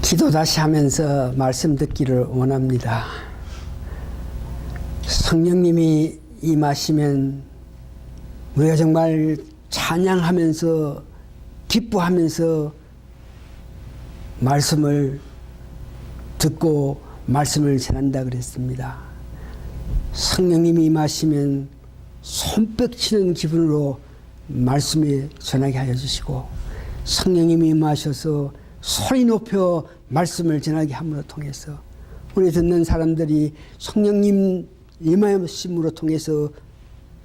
기도 다시 하면서 말씀 듣기를 원합니다. 성령님이 임하시면 우리가 정말 찬양하면서 기뻐하면서 말씀을 듣고 말씀을 전한다 그랬습니다. 성령님이 임하시면 손뼉치는 기분으로 말씀을 전하게 하여 주시고, 성령님이 임하셔서 소리 높여 말씀을 전하게 함으로 통해서 우리 듣는 사람들이 성령님 임하심으로 통해서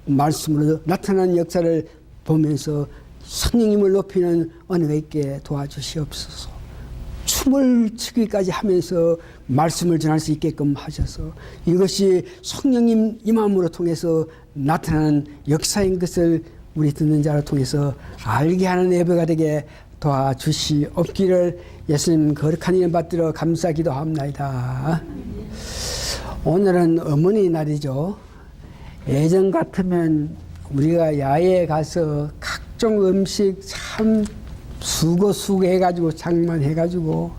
말씀으로 나타나는 역사를 보면서 성령님을 높이는 은혜가 있게 도와주시옵소서. 춤을 추기까지 하면서 말씀을 전할 수 있게끔 하셔서 이것이 성령님 임함으로 통해서 나타나는 역사인 것을 우리 듣는 자를 통해서 알게 하는 예배가 되게 도와주시옵기를 예수님 거룩한 이름 받들어 감사 기도합나이다. 오늘은 어머니 날이죠. 예전 같으면 우리가 야외에 가서 각종 음식 참 수고 해가지고 장만해가지고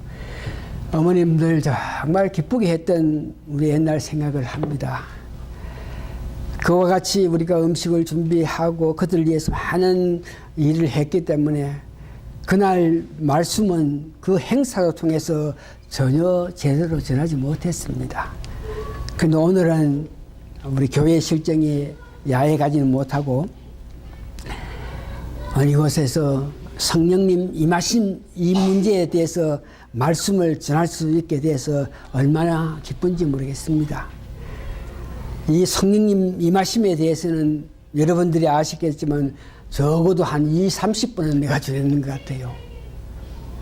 어머님들 정말 기쁘게 했던 우리 옛날 생각을 합니다. 그와 같이 우리가 음식을 준비하고 그들을 위해서 많은 일을 했기 때문에 그날 말씀은 그 행사를 통해서 전혀 제대로 전하지 못했습니다. 그런데 오늘은 우리 교회 실정이 야외 가지는 못하고 이곳에서 성령님 임하신 이 문제에 대해서 말씀을 전할 수 있게 돼서 얼마나 기쁜지 모르겠습니다. 이 성령님 임하심에 대해서는 여러분들이 아시겠지만 적어도 한 20-30분은 내가 드리는 것 같아요.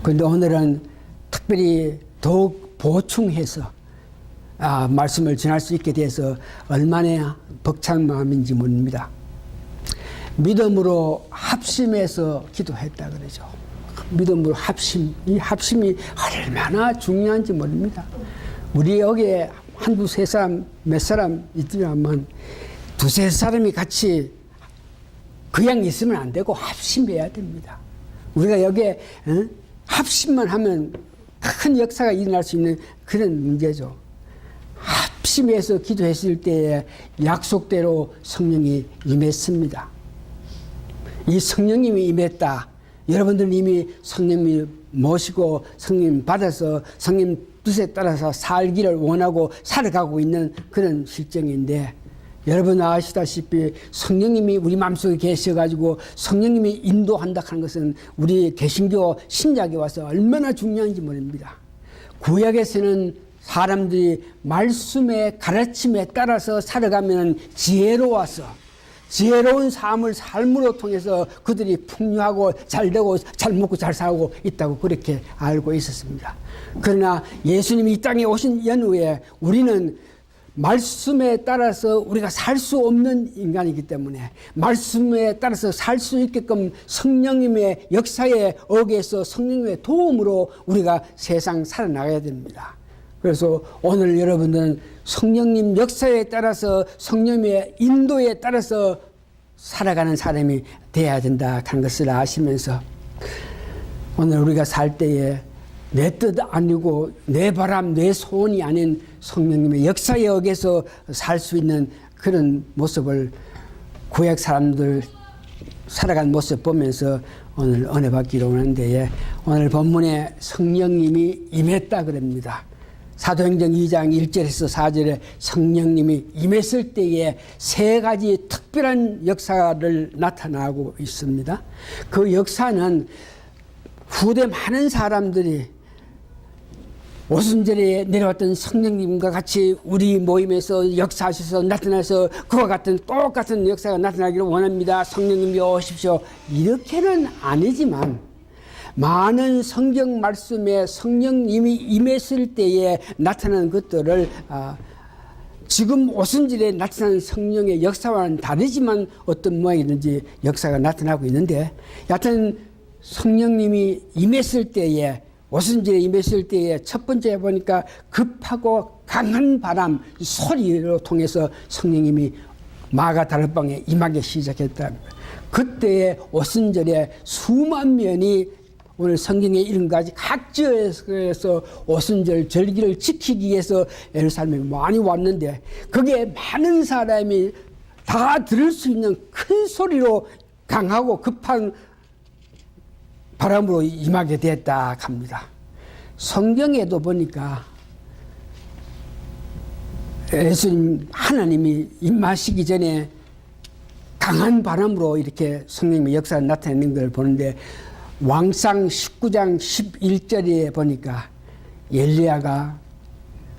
그런데 오늘은 특별히 더욱 보충해서 말씀을 전할 수 있게 돼서 얼마나 벅찬 마음인지 모릅니다. 믿음으로 합심해서 기도했다 그러죠. 믿음으로 합심, 이 합심이 얼마나 중요한지 모릅니다. 우리 여기에 한두 세 사람, 몇 사람 있더라면 두세 사람이 같이 그냥 있으면 안 되고 합심해야 됩니다. 우리가 여기에 합심만 하면 큰 역사가 일어날 수 있는 그런 문제죠. 합심해서 기도했을 때에 약속대로 성령이 임했습니다. 이 성령님이 임했다. 여러분들은 이미 성령님을 모시고 성령 받아서 성령 뜻에 따라서 살기를 원하고 살아가고 있는 그런 실정인데, 여러분 아시다시피 성령님이 우리 마음속에 계셔가지고 성령님이 인도한다 하는 것은 우리 개신교 신약에 와서 얼마나 중요한지 모릅니다. 구약에서는 사람들이 말씀의 가르침에 따라서 살아가면 지혜로워서 지혜로운 삶으로 통해서 그들이 풍요하고 잘되고 잘 먹고 잘 살고 있다고 그렇게 알고 있었습니다. 그러나 예수님이 이 땅에 오신 연후에 우리는 말씀에 따라서 우리가 살 수 없는 인간이기 때문에 말씀에 따라서 살 수 있게끔 성령님의 역사에 의해서 성령님의 도움으로 우리가 세상 살아나가야 됩니다. 그래서 오늘 여러분들은 성령님 역사에 따라서 성령님의 인도에 따라서 살아가는 사람이 되어야 된다 하는 것을 아시면서 오늘 우리가 살 때에 내 뜻 아니고 내 바람 내 소원이 아닌 성령님의 역사에 의해서 살 수 있는 그런 모습을 구약 사람들 살아간 모습 보면서 오늘 은혜 받기로 하는데, 오늘 본문에 성령님이 임했다 그럽니다. 사도행전 2장 1절에서 4절에 성령님이 임했을 때에 세 가지 특별한 역사를 나타나고 있습니다. 그 역사는 후대 많은 사람들이 오순절에 내려왔던 성령님과 같이 우리 모임에서 역사하셔서 나타나서 그와 같은 똑같은 역사가 나타나기를 원합니다. 성령님이 오십시오. 이렇게는 아니지만 많은 성경 말씀에 성령님이 임했을 때에 나타나는 것들을 지금 오순절에 나타나는 성령의 역사와는 다르지만 어떤 모양이든지 역사가 나타나고 있는데, 여하튼 성령님이 임했을 때에 오순절에 임했을 때에 첫 번째 보니까 급하고 강한 바람 소리로 통해서 성령님이 마가 다락방에 임하기 시작했다. 그때에 오순절에 수만 명이 오늘 성경에 이런 가지 각 지역에서 오순절 절기를 지키기 위해서 예루살렘에 많이 왔는데 거기에 많은 사람이 다 들을 수 있는 큰 소리로 강하고 급한 바람으로 임하게 됐다 합니다. 성경에도 보니까 예수님 하나님이 임하시기 전에 강한 바람으로 이렇게 성령님의 역사가 나타내는 걸 보는데 왕상 19장 11절에 보니까 엘리야가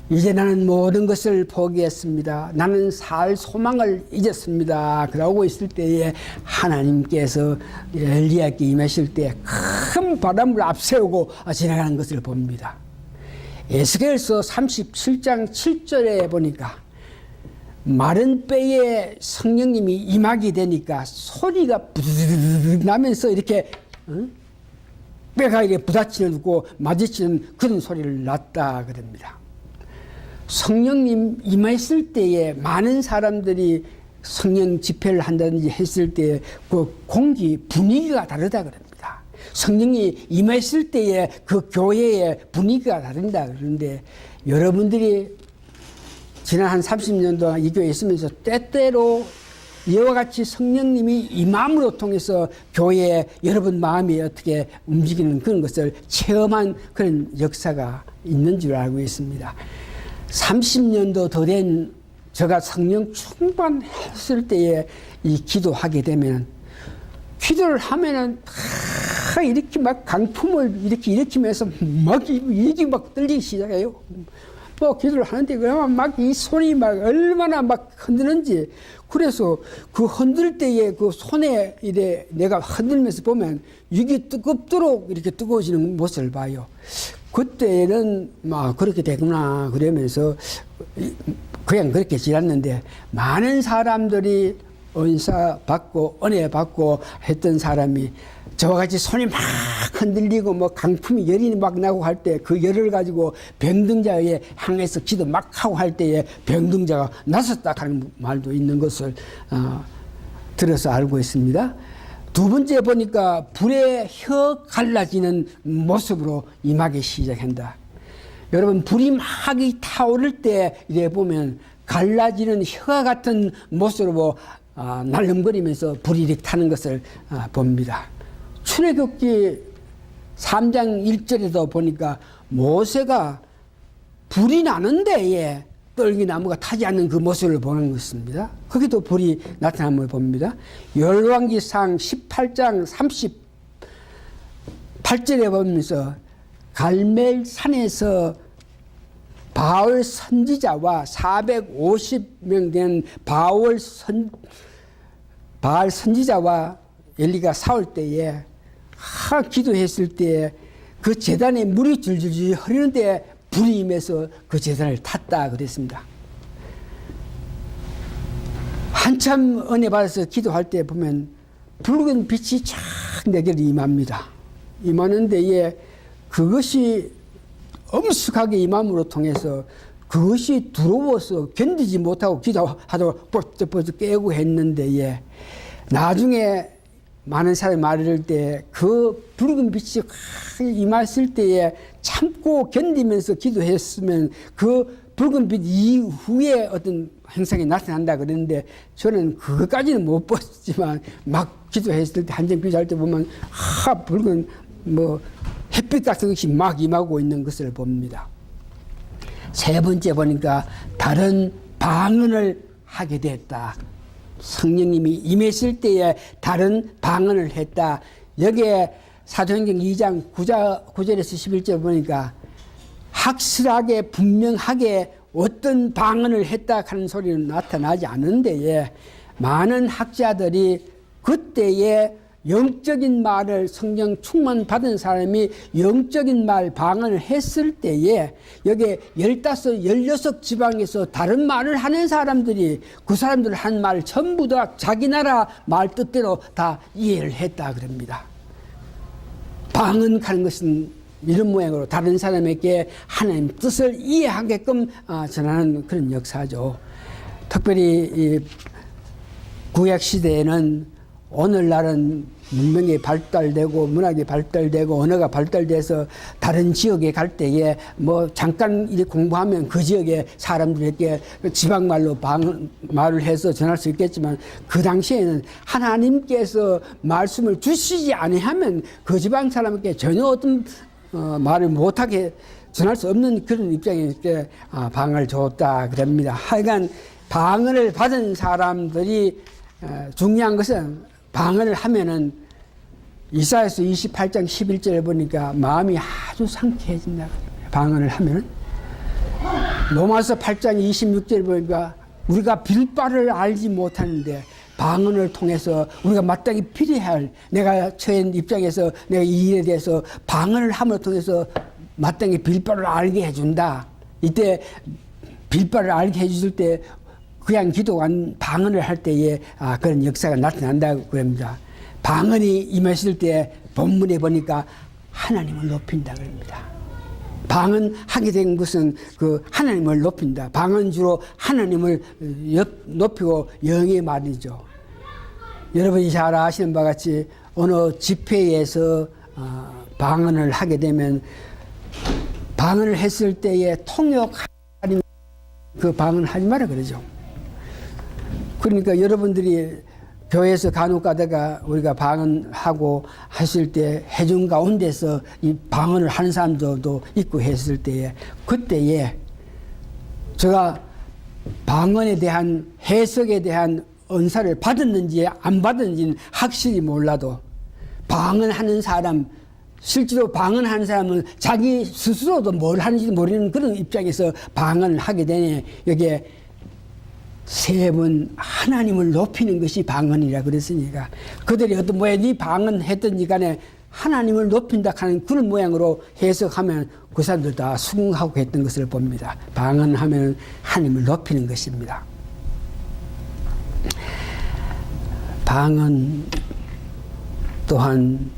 이제 나는 모든 것을 포기했습니다. 나는 살 소망을 잊었습니다. 그러고 있을 때에 하나님께서 엘리야에게 임하실 때 큰 바람을 앞세우고 지나가는 것을 봅니다. 에스겔서 37장 7절에 보니까 마른 뼈에 성령님이 임하게 되니까 소리가 부드르르 나면서 이렇게 뼈가 이렇게 부딪히고 마주치는 그런 소리를 났다 그럽니다. 성령님 임했을 때에 많은 사람들이 성령 집회를 한다든지 했을 때 그 공기 분위기가 다르다 그럽니다. 성령이 임했을 때에 그 교회의 분위기가 다른다 그러는데 여러분들이 지난 한 30년 동안 이 교회에 있으면서 때때로 이와 같이 성령님이 임함으로 통해서 교회에 여러분 마음이 어떻게 움직이는 그런 것을 체험한 그런 역사가 있는 줄 알고 있습니다. 30년도 더 된 제가 성령 충만했을 때에 이 기도하게 되면 기도를 하면은 이렇게 막 강풍을 이렇게 일으키면서 막 입이 막 떨리기 시작해요. 뭐 기도를 하는데 그러면 막 이 손이 막 얼마나 막 흔드는지 그래서 그 흔들 때에 그 손에 이래 내가 흔들면서 보면 이게 뜨겁도록 이렇게 뜨거워지는 모습을 봐요. 그때는 막 그렇게 되구나 그러면서 그냥 그렇게 지났는데 많은 사람들이 은사 받고 은혜 받고 했던 사람이 저와 같이 손이 막 흔들리고 뭐 강풍이 열이 막 나고 할 때 그 열을 가지고 병등자에 향해서 기도 막 하고 할 때에 병등자가 나섰다 하는 말도 있는 것을 들어서 알고 있습니다. 두 번째 보니까 불에 혀 갈라지는 모습으로 임하기 시작한다. 여러분 불이 막 타오를 때 이래 보면 갈라지는 혀와 같은 모습으로 날름거리면서 불이 이렇게 타는 것을 봅니다. 출애굽기 3장 1절에도 보니까 모세가 불이 나는데 떨기나무가 타지 않는 그 모습을 보는 것입니다. 거기도 불이 나타남을 봅니다. 열왕기상 18장 38절에 보면서 갈멜산에서 바알 선지자와 450명 된 바알 선지자와 엘리가 싸울 때에 기도했을 때 그 제단에 물이 줄줄줄 흐르는데 불이 임해서 그 제단을 탔다 그랬습니다. 한참 은혜 받아서 기도할 때 보면 붉은 빛이 쫙 내게로 임합니다. 임하는 데에 그것이 엄숙하게 임함으로 통해서 그것이 두려워서 견디지 못하고 기도하다가 뻗쩍뻗쩍 깨고 했는데 나중에 많은 사람이 말할 때 그 붉은 빛이 임했을 때에 참고 견디면서 기도했으면 그 붉은 빛 이후에 어떤 행상이 나타난다 그랬는데 저는 그것까지는 못 봤지만 막 기도했을 때 한정 기도할 때 보면 붉은 뭐 햇빛 같은 것이 막 임하고 있는 것을 봅니다. 세 번째 보니까 다른 방언을 하게 됐다. 성령님이 임했을 때에 다른 방언을 했다. 여기에 사도행전 2장 9절에서 11절 보니까 확실하게 분명하게 어떤 방언을 했다 하는 소리는 나타나지 않은데 많은 학자들이 그때에 영적인 말을 성령 충만 받은 사람이 영적인 말 방언을 했을 때에 여기 15, 16 지방에서 다른 말을 하는 사람들이 그 사람들 한 말 전부 다 자기 나라 말 뜻대로 다 이해를 했다 그럽니다. 방언하는 것은 이런 모양으로 다른 사람에게 하나님 뜻을 이해하게끔 전하는 그런 역사죠. 특별히 이 구약 시대에는 오늘날은 문명이 발달되고 문학이 발달되고 언어가 발달돼서 다른 지역에 갈 때에 뭐 잠깐 이렇게 공부하면 그 지역에 사람들에게 지방말로 말을 해서 전할 수 있겠지만 그 당시에는 하나님께서 말씀을 주시지 아니하면 그 지방 사람에게 전혀 어떤 말을 못하게 전할 수 없는 그런 입장이니까 방을 줬다 그럽니다. 하여간 방언을 받은 사람들이 중요한 것은 방언을 하면은 이사야서 28장 11절에 보니까 마음이 아주 상쾌해진다. 방언을 하면은 로마서 8장 26절에 보니까 우리가 빌바를 알지 못하는데 방언을 통해서 우리가 마땅히 필요할 내가 처한 입장에서 내가 이 일에 대해서 방언을 함을 통해서 마땅히 빌바를 알게 해준다. 이때 빌바를 알게 해줄 때 그냥 기도가 방언을 할 때에 그런 역사가 나타난다고 그럽니다. 방언이 임했을 때 본문에 보니까 하나님을 높인다 그럽니다. 방언하게 된 것은 그 하나님을 높인다. 방언주로 하나님을 높이고 영의 말이죠. 여러분이 잘 아시는 바와 같이 어느 집회에서 방언을 하게 되면 방언을 했을 때에 통역하는 그 방언을 하지 마라 그러죠. 그러니까 여러분들이 교회에서 간혹 가다가 우리가 방언하고 하실 때 해중 가운데서 이 방언을 하는 사람들도 있고 했을 때에 그때에 제가 방언에 대한 해석에 대한 은사를 받았는지 안 받았는지는 확실히 몰라도 방언하는 사람 실제로 방언하는 사람은 자기 스스로도 뭘 하는지 모르는 그런 입장에서 방언을 하게 되네. 여기에 세 번 하나님을 높이는 것이 방언이라 그랬으니까 그들이 어떤 모양이 방언했든지 간에 하나님을 높인다 하는 그런 모양으로 해석하면 그 사람들 다 수긍하고 했던 것을 봅니다. 방언하면 하나님을 높이는 것입니다. 방언 또한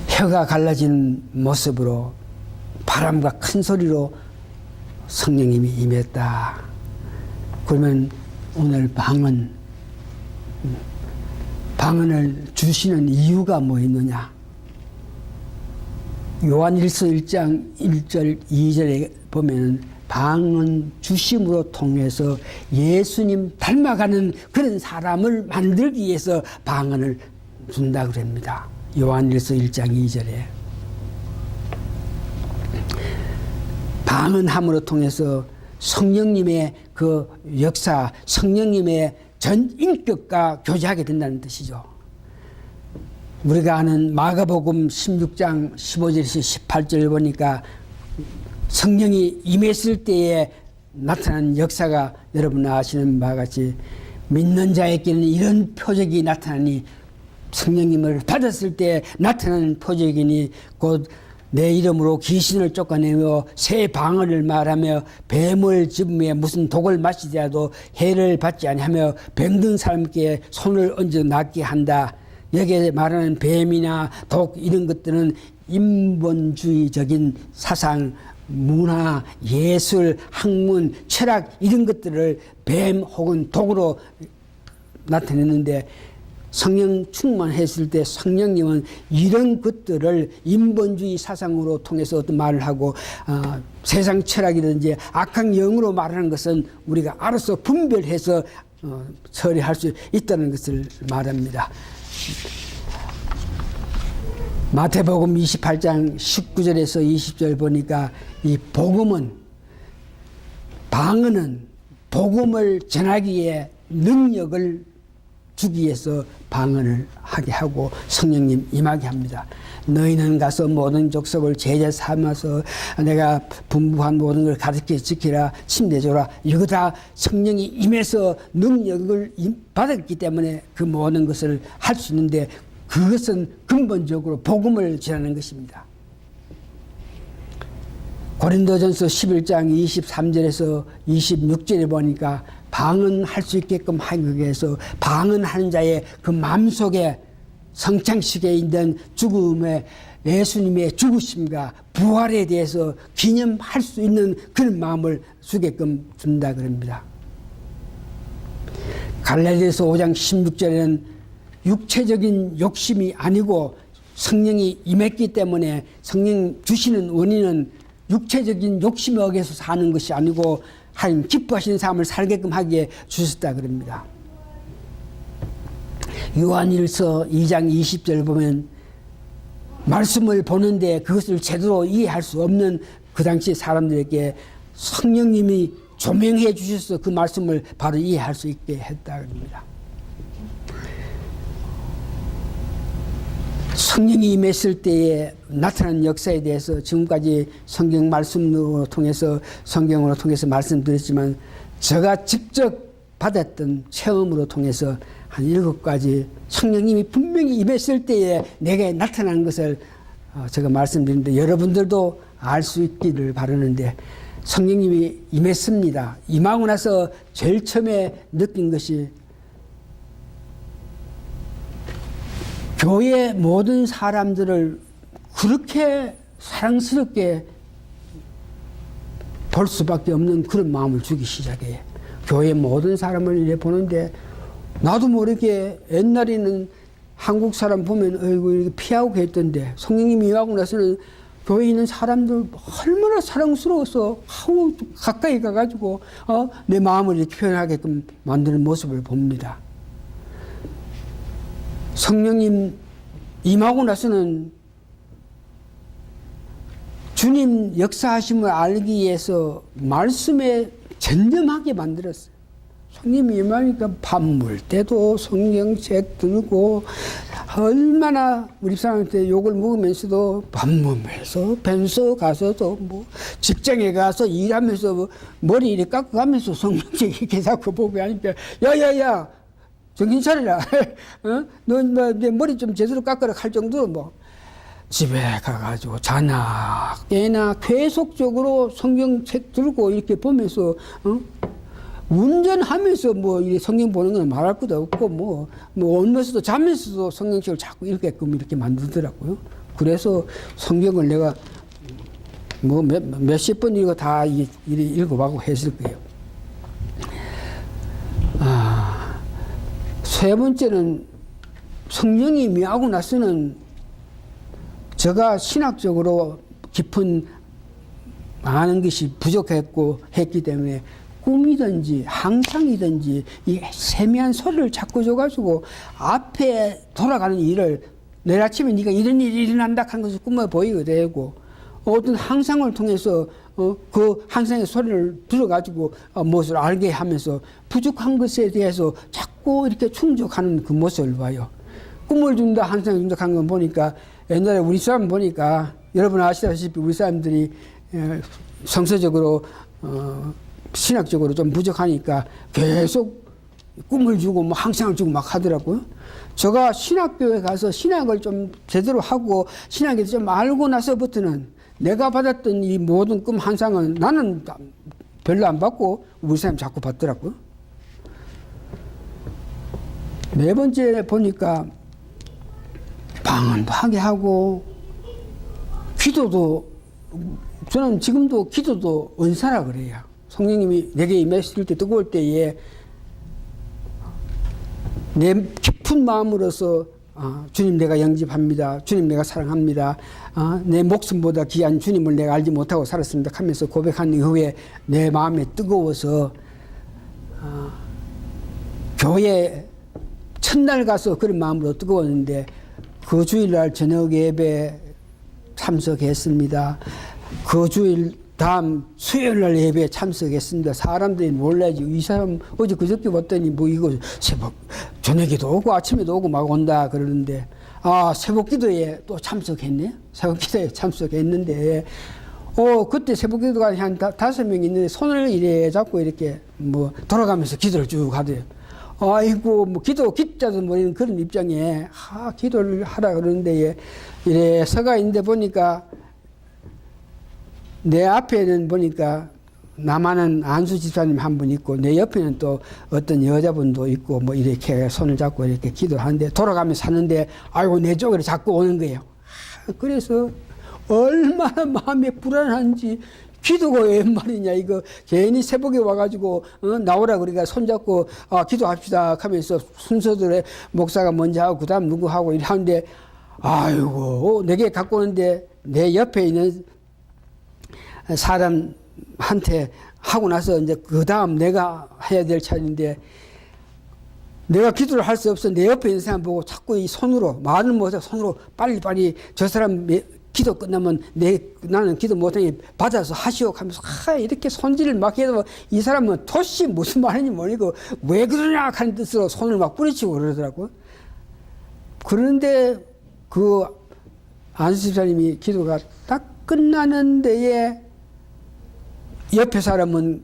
혀가 갈라진 모습으로 바람과 큰 소리로 성령님이 임했다. 그러면 오늘 방언을 주시는 이유가 뭐 있느냐? 요한일서 1장 1절 2절에 보면 방언 주심으로 통해서 예수님 닮아가는 그런 사람을 만들기 위해서 방언을 준다고 합니다. 요한일서 1장 2절에 방언함으로 통해서 성령님의 그 역사, 성령님의 전 인격과 교제하게 된다는 뜻이죠. 우리가 아는 마가복음 16장 15절에서 18절을 보니까 성령이 임했을 때에 나타난 역사가 여러분 아시는 바와 같이 믿는 자에게는 이런 표적이 나타나니 성령님을 받았을 때 나타나는 표적이니 곧 내 이름으로 귀신을 쫓아내며 새 방언을 말하며 뱀을 집으며 무슨 독을 마시더라도 해를 받지 아니하며 병든 사람께 손을 얹어 낫게 한다. 여기에 말하는 뱀이나 독 이런 것들은 인본주의적인 사상, 문화, 예술, 학문, 철학 이런 것들을 뱀 혹은 독으로 나타냈는데 성령 충만했을 때 성령님은 이런 것들을 인본주의 사상으로 통해서 어떤 말을 하고 세상 철학이든지 악한 영으로 말하는 것은 우리가 알아서 분별해서 처리할 수 있다는 것을 말합니다. 마태복음 28장 19절에서 20절 보니까 이 복음은 방언은 복음을 전하기에 능력을 주기 위해서 방언을 하게 하고 성령님 임하게 합니다. 너희는 가서 모든 족속을 제자 삼아서 내가 분부한 모든 걸 가르쳐 지키라 침례줘라. 이거 다 성령이 임해서 능력을 받았기 때문에 그 모든 것을 할 수 있는데 그것은 근본적으로 복음을 전하는 것입니다. 고린도전서 11장 23절에서 26절에 보니까 방언할 수 있게끔 하기 위해서 방언하는 자의 그 마음속에 성창식에 있는 죽음의 예수님의 죽으심과 부활에 대해서 기념할 수 있는 그런 마음을 주게끔 준다 그럽니다. 갈라디아서 5장 16절에는 육체적인 욕심이 아니고 성령이 임했기 때문에 성령 주시는 원인은 육체적인 욕심에 의해서 사는 것이 아니고 하나님 기뻐하시는 삶을 살게끔 하기에 주셨다 그럽니다. 요한일서 2장 20절 보면 말씀을 보는데 그것을 제대로 이해할 수 없는 그 당시 사람들에게 성령님이 조명해 주셔서 그 말씀을 바로 이해할 수 있게 했다 그럽니다. 성령이 임했을 때에 나타난 역사에 대해서 지금까지 성경 말씀으로 통해서 성경으로 통해서 말씀드렸지만 제가 직접 받았던 체험으로 통해서 한 7가지 성령님이 분명히 임했을 때에 내게 나타난 것을 제가 말씀드리는데 여러분들도 알 수 있기를 바라는데 성령님이 임했습니다. 임하고 나서 제일 처음에 느낀 것이 교회 모든 사람들을 그렇게 사랑스럽게 볼 수밖에 없는 그런 마음을 주기 시작해요. 교회 모든 사람을 이래 보는데 나도 모르게 옛날에는 한국 사람 보면 어이구 이렇게 피하고 했던데 성령님이 임하고 나서는 교회에 있는 사람들 얼마나 사랑스러워서 하고 가까이 가가지고 내 마음을 이렇게 표현하게끔 만드는 모습을 봅니다. 성령님 임하고 나서는 주님 역사하심을 알기 위해서 말씀에 전념하게 만들었어요. 성령님이 임하니까 밥 먹을 때도 성경책 들고 얼마나 우리 사람한테 욕을 먹으면서도 밥 먹으면서 벤서 가서도 뭐 직장에 가서 일하면서 머리 이렇게 깎아가면서 성경책 이렇게 자꾸 보고 하니까 야야야 정신 차리라. 너 내 머리 좀 제대로 깎으라 할 정도로 뭐 집에 가가지고 자나 깨나 계속적으로 성경책 들고 이렇게 보면서 운전하면서 뭐 이 성경 보는 건 말할 것도 없고 뭐 오면서도 자면서도 성경책을 자꾸 읽게끔 이렇게 만들더라고요. 그래서 성경을 내가 뭐 몇십 번 이거 다 읽어보고 했을 거예요. 세 번째는 성령이 임하고 나서는 제가 신학적으로 깊은 아는 것이 부족했고 했기 때문에 꿈이든지 항상이든지 이 세미한 소리를 자꾸 줘가지고 앞에 돌아가는 일을 내일 아침에 네가 이런 일이 일어난다 하는 것을 꿈에 보이게 되고 어떤 항상을 통해서 그 항상의 소리를 들어가지고 무엇을 알게 하면서 부족한 것에 대해서 자꾸 이렇게 충족하는 그 모습을 봐요. 꿈을 준다 항상 충족한 건 보니까 옛날에 우리 사람 보니까 여러분 아시다시피 우리 사람들이 성서적으로 신학적으로 좀 부족하니까 계속 꿈을 주고 뭐 항상을 주고 막 하더라고요. 제가 신학교에 가서 신학을 좀 제대로 하고 신학에 좀 알고 나서부터는 내가 받았던 이 모든 꿈 환상은 나는 별로 안 받고 우리 사람이 자꾸 받더라고요. 네 번째 보니까 방언도 하게 하고 기도도 저는 지금도 기도도 은사라 그래요. 성령님이 내게 임했을 때 뜨거울 때에 내 깊은 마음으로서 주님 내가 영접합니다. 주님 내가 사랑합니다. 내 목숨보다 귀한 주님을 내가 알지 못하고 살았습니다 하면서 고백한 이후에 내 마음에 뜨거워서 교회 첫날 가서 그런 마음으로 뜨거웠는데 그 주일날 저녁 예배 참석했습니다. 그 주일 다음 수요일날 예배에 참석했습니다. 사람들이 놀라지. 이 사람 어제 그저께 봤더니 뭐 이거 새벽 저녁에도 오고 아침에도 오고 막 온다 그러는데 새벽 기도에 또 참석했네. 새벽 기도에 참석했는데 그때 새벽 기도가 한 5명 있는데 손을 이래 잡고 이렇게 뭐 돌아가면서 기도를 쭉 하대요. 아이고 뭐 기자도 모르는 그런 입장에 기도를 하라 그러는데 이래 서가 있는데 보니까 내 앞에는 보니까 나만은 안수 집사님 한 분 있고 내 옆에는 또 어떤 여자분도 있고 뭐 이렇게 손을 잡고 이렇게 기도하는데 돌아가면서 하는데 아이고 내 쪽으로 자꾸 오는 거예요. 그래서 얼마나 마음이 불안한지 기도가 웬 말이냐, 이거. 괜히 새벽에 와가지고, 나오라 그러니까 손잡고, 기도합시다 하면서 순서대로 목사가 먼저 하고, 그 다음 누구 하고 이렇게 하는데, 아이고, 내게 갖고 오는데 내 옆에 있는 사람한테 하고 나서 이제 그 다음 내가 해야 될 차례인데, 내가 기도를 할 수 없어. 내 옆에 있는 사람 보고 자꾸 이 손으로, 말은 못해 손으로 빨리빨리 저 사람 기도 끝나면 나는 기도 못하니 받아서 하시오 하면서 이렇게 손질을 막 해도 이 사람은 토시 무슨 말인지 모르고 왜 그러냐 하는 뜻으로 손을 막 뿌리치고 그러더라고. 그런데 그 안수 집사님이 기도가 딱 끝나는 데에 옆에 사람은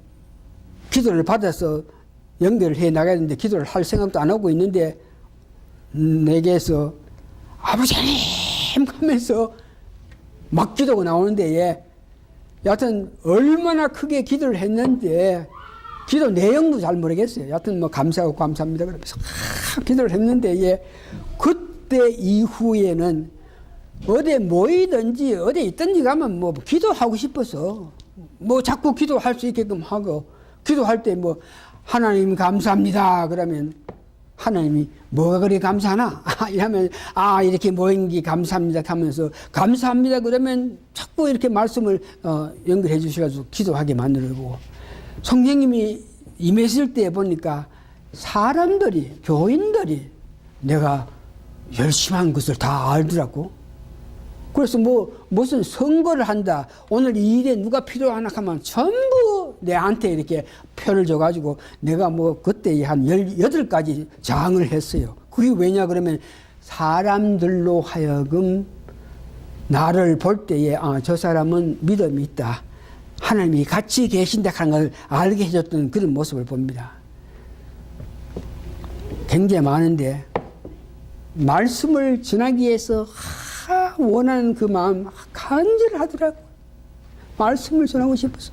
기도를 받아서 연결을 해 나가야 되는데 기도를 할 생각도 안 하고 있는데 내게서 아버지님 하면서 막 기도가 나오는데 여하튼 얼마나 크게 기도를 했는데 기도 내용도 잘 모르겠어요. 여하튼 뭐 감사하고 감사합니다 그러면서 기도를 했는데 그때 이후에는 어디 모이든지 어디 있든지 가면 뭐 기도하고 싶어서 뭐 자꾸 기도할 수 있게끔 하고 기도할 때 뭐 하나님 감사합니다 그러면 하나님이 뭐가 그리 감사하나? 이러면 이렇게 모인 게 감사합니다 하면서 감사합니다 그러면 자꾸 이렇게 말씀을 연결해 주셔가지고 기도하게 만들고 성령님이 임했을 때 보니까 사람들이 교인들이 내가 열심히 한 것을 다 알더라고. 그래서 무슨 선거를 한다. 오늘 이 일에 누가 필요하나 하면 전부 내한테 이렇게 표를 줘가지고 내가 그때 한 18가지 장을 했어요. 그게 왜냐 그러면 사람들로 하여금 나를 볼 때에 저 사람은 믿음이 있다. 하나님이 같이 계신다 하는 걸 알게 해줬던 그런 모습을 봅니다. 굉장히 많은데 말씀을 전하기 위해서 원하는 그 마음 간절하더라고. 말씀을 전하고 싶어서.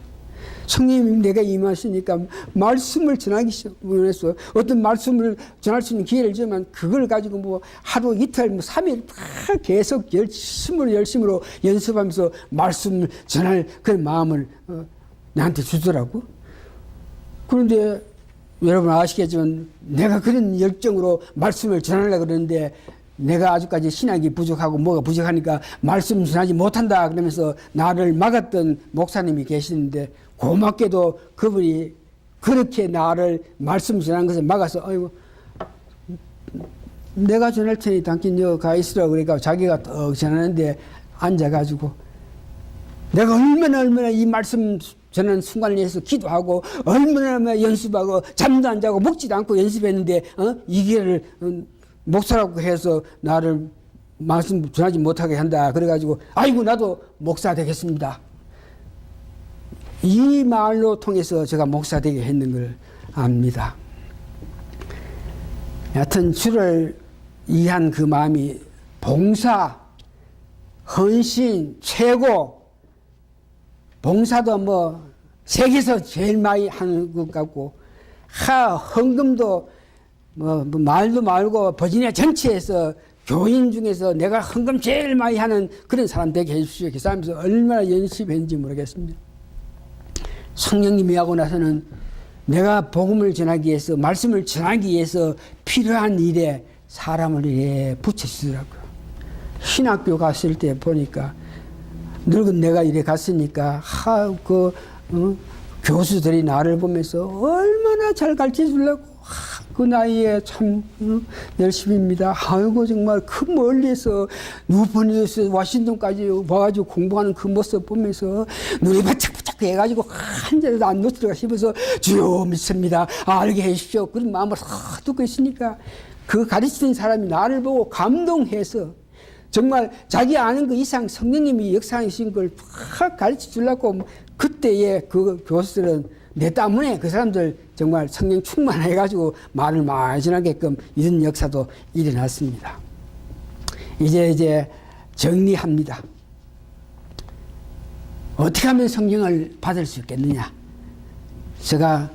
성령님 내가 임하시니까 말씀을 전하기 원해서 어떤 말씀을 전할 수 있는 기회를 주면 그걸 가지고 하루 이틀 3일 계속 열심으로 연습하면서 말씀을 전할 그런 마음을 나한테 주더라고. 그런데 여러분 아시겠지만 내가 그런 열정으로 말씀을 전하려고 그러는데 내가 아직까지 신학이 부족하고 뭐가 부족하니까 말씀 전하지 못한다 그러면서 나를 막았던 목사님이 계시는데 고맙게도 그분이 그렇게 나를 말씀 전하는 것을 막아서 아이고 내가 전할 테니 당신 너 가 있으라 그러니까 자기가 떡 전하는데 앉아가지고 내가 얼마나 이 말씀 전하는 순간을 위해서 기도하고 얼마나 연습하고 잠도 안 자고 먹지도 않고 연습했는데 이 기회를 목사라고 해서 나를 말씀 전하지 못하게 한다. 그래가지고 아이고 나도 목사 되겠습니다. 이 말로 통해서 제가 목사 되게 했는 걸 압니다. 여하튼 주를 이해한 그 마음이 봉사, 헌신, 최고, 봉사도 세계에서 제일 많이 하는 것 같고 헌금도 말도 말고 버지니아 전체에서 교인 중에서 내가 헌금 제일 많이 하는 그런 사람 되게 해주십시오. 그 사람에서 얼마나 연습했는지 모르겠습니다. 성령님이 하고 나서는 내가 복음을 전하기 위해서 말씀을 전하기 위해서 필요한 일에 사람을 붙여주더라고요. 신학교 갔을 때 보니까 늙은 내가 이래 갔으니까 교수들이 나를 보면서 얼마나 잘 가르쳐 주려고 그 나이에 참 열심입니다. 아이고 정말 그 멀리에서 뉴포니에서 워싱턴까지 와가지고 공부하는 그 모습 보면서 눈이 바짝바짝 해가지고 한 자리도 안 놓치려고 싶어서 주여 믿습니다. 알게 해주십시오. 그런 마음을 듣고 있으니까 그 가르치는 사람이 나를 보고 감동해서 정말 자기 아는 그 이상 성령님이 역사하신 걸 확 가르쳐 주려고 그때의 그 교수들은 내 때문에 그 사람들 정말 성령 충만해가지고 말을 많이 전하게끔 이런 역사도 일어났습니다. 이제 정리합니다. 어떻게 하면 성령을 받을 수 있겠느냐? 제가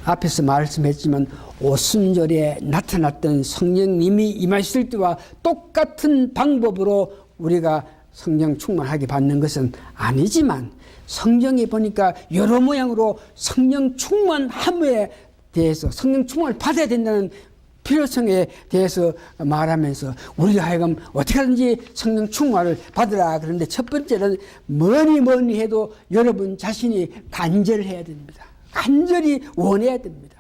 앞에서 말씀했지만 오순절에 나타났던 성령님이 임하실 때와 똑같은 방법으로 우리가 성령 충만하게 받는 것은 아니지만 성경에 보니까 여러 모양으로 성령 충만함에 대해서 성령 충만을 받아야 된다는 필요성에 대해서 말하면서 우리가 하여금 어떻게 하든지 성령 충만을 받으라. 그런데 첫 번째는 뭐니 해도 여러분 자신이 간절해야 됩니다. 간절히 원해야 됩니다.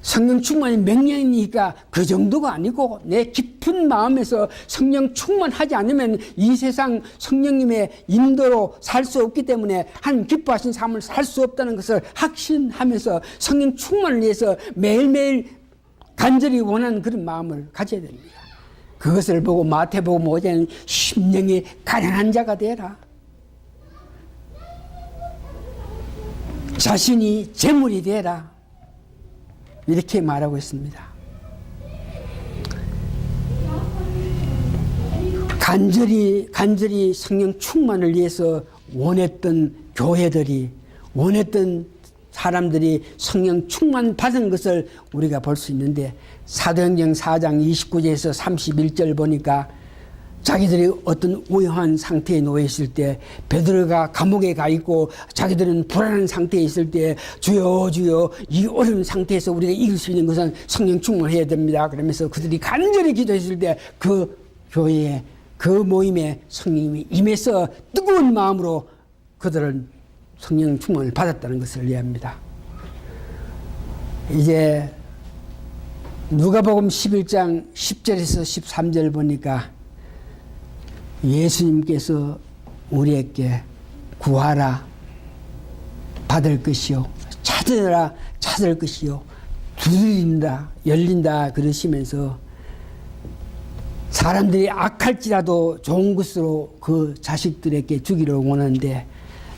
성령 충만이 명령이니까 그 정도가 아니고 내 깊은 마음에서 성령 충만하지 않으면 이 세상 성령님의 인도로 살 수 없기 때문에 하나님 기뻐하신 삶을 살 수 없다는 것을 확신하면서 성령 충만을 위해서 매일매일 간절히 원하는 그런 마음을 가져야 됩니다. 그것을 보고 마태복음 5장은 심령이 가난한 자가 되라. 자신이 재물이 되라. 이렇게 말하고 있습니다. 간절히 성령 충만을 위해서 원했던 교회들이, 원했던 사람들이 성령 충만 받은 것을 우리가 볼 수 있는데 사도행전 4장 29절에서 31절 보니까 자기들이 어떤 우영한 상태에 놓여 있을 때 베드로가 감옥에 가 있고 자기들은 불안한 상태에 있을 때 주여 주여 이 어려운 상태에서 우리가 이길 수 있는 것은 성령 충만해야 됩니다. 그러면서 그들이 간절히 기도했을 때 그 교회에 그 모임에 성령님이 임해서 뜨거운 마음으로 그들은 성령 충만을 받았다는 것을 이해합니다. 이제 누가복음 11장 10절에서 13절 보니까 예수님께서 우리에게 구하라 받을 것이요 찾으라 찾을 것이요 두드린다 열린다 그러시면서 사람들이 악할지라도 좋은 것으로 그 자식들에게 주기를 원하는데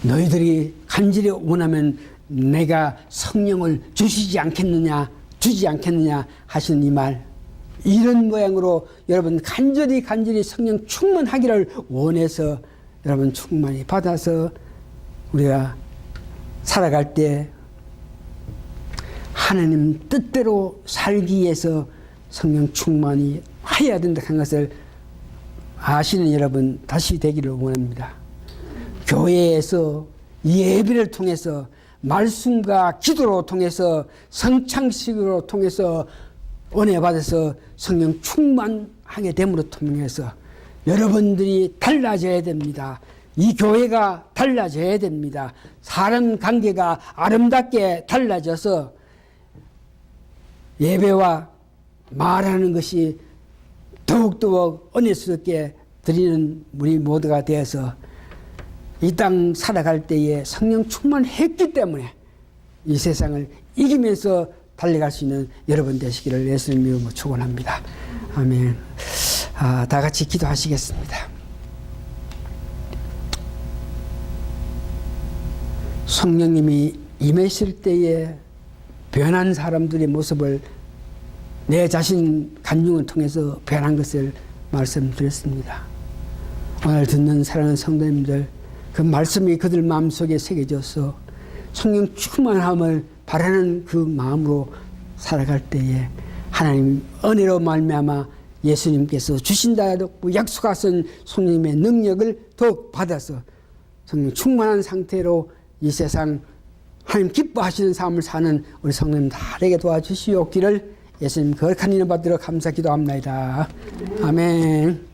너희들이 간절히 원하면 내가 성령을 주지 않겠느냐 하시는 이 말, 이런 모양으로 여러분 간절히 성령 충만하기를 원해서 여러분 충만히 받아서 우리가 살아갈 때 하나님 뜻대로 살기 위해서 성령 충만히 해야 된다는 것을 아시는 여러분 다시 되기를 원합니다. 교회에서 예배를 통해서 말씀과 기도로 통해서 성창식으로 통해서 은혜 받아서 성령 충만하게 됨으로 통해서 여러분들이 달라져야 됩니다. 이 교회가 달라져야 됩니다. 사람 관계가 아름답게 달라져서 예배와 말하는 것이 더욱더욱 은혜스럽게 드리는 우리 모두가 되어서 이 땅 살아갈 때에 성령 충만했기 때문에 이 세상을 이기면서 달려갈 수 있는 여러분 되시기를 예수님 이름으로 축원합니다. 아멘. 다 같이 기도하시겠습니다. 성령님이 임하실 때에 변한 사람들의 모습을 내 자신 간증을 통해서 변한 것을 말씀드렸습니다. 오늘 듣는 사랑하는 성도님들, 그 말씀이 그들 마음속에 새겨져서 성령 충만함을 바라는 그 마음으로 살아갈 때에 하나님 은혜로 말미암아 예수님께서 주신다고 약속하신 성령님의 능력을 더욱 받아서 성령 충만한 상태로 이 세상 하나님 기뻐하시는 삶을 사는 우리 성도님 다 되게 도와주시옵기를 예수님 거룩한 이름 받들어 감사 기도합니다. 아멘.